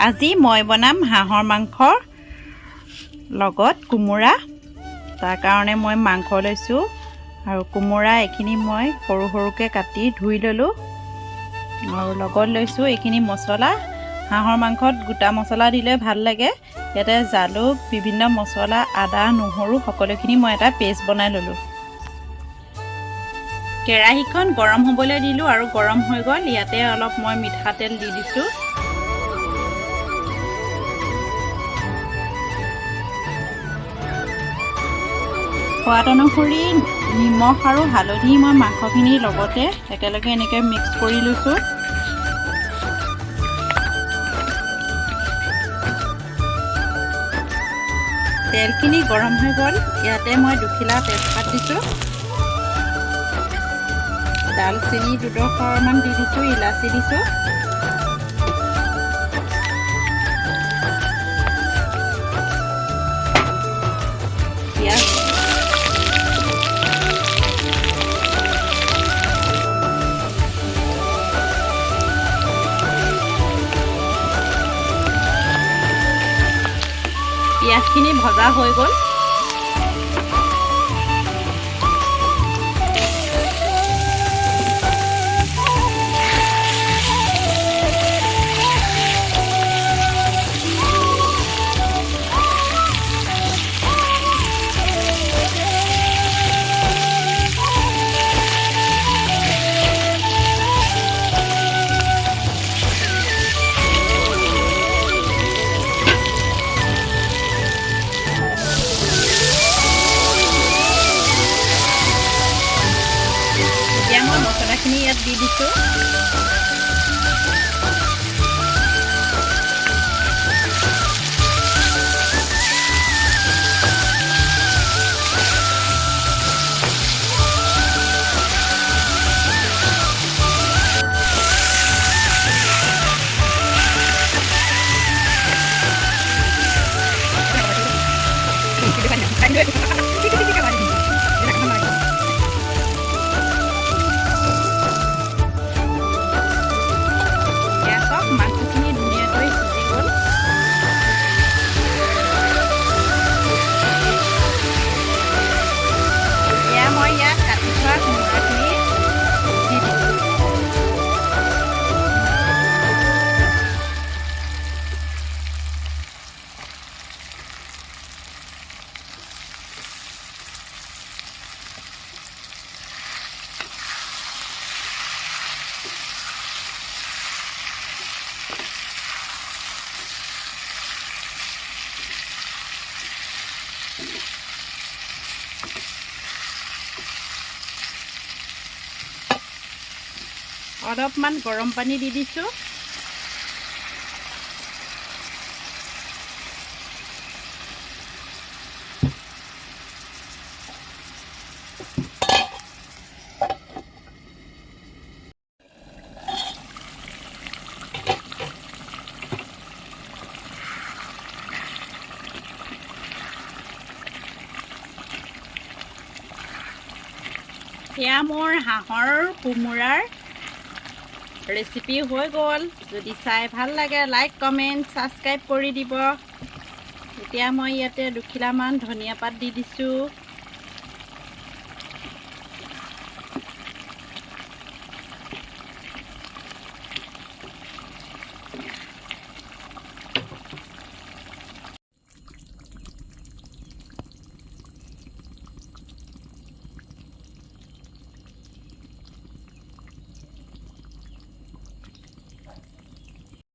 আজি মই বনাম হাঁহৰ মাংসৰ লগত কোমোৰা। তাৰ কাৰণে মই মাংস লৈছোঁ আৰু কোমোৰা এইখিনি মই সৰু সৰুকৈ কাটি ধুই ল'লোঁ আৰু লগত লৈছোঁ এইখিনি মছলা। হাঁহৰ মাংসত গোটা মছলা দিলে ভাল লাগে। ইয়াতে জালুক, বিভিন্ন মছলা, আদা, নহৰু সকলোখিনি মই এটা পেষ্ট বনাই ল'লোঁ। কেৰাহীখন গৰম হ'বলৈ দিলোঁ আৰু গৰম হৈ গ'ল। ইয়াতে অলপ মই মিঠাতেল দি দিছোঁ। সোৱাদ অনুসৰি নিমখ আৰু হালধি মই মাংসখিনিৰ লগতে একেলগে এনেকৈ মিক্স কৰি লৈছোঁ। তেলখিনি গৰম হৈ গ'ল। ইয়াতে মই দুখিলা তেজপাত দিছোঁ, ডালচেনি 2-10মান দি দিছোঁ, ইলাচি দিছোঁ। পিঁয়াজখিনি ভজা হৈ গ'ল। মই মছলাখিনি ইয়াত দি দিছোঁ। মাংসখিনি ধুনীয়াকৈ সিজি গ'ল। এয়া মই ইয়াত কাটি থোৱা কোমোৰাখিনি দি দিছোঁ। অলপমান গৰম পানী দি দিছোঁ। এয়া মোৰ হাঁহৰ কোমোৰাৰ ৰেচিপি হৈ গ'ল। যদি চাই ভাল লাগে লাইক, কমেণ্ট, ছাবস্ক্ৰাইব কৰি দিব। এতিয়া মই ইয়াতে 2 খিলামান ধনিয়া পাত দি দিছোঁ।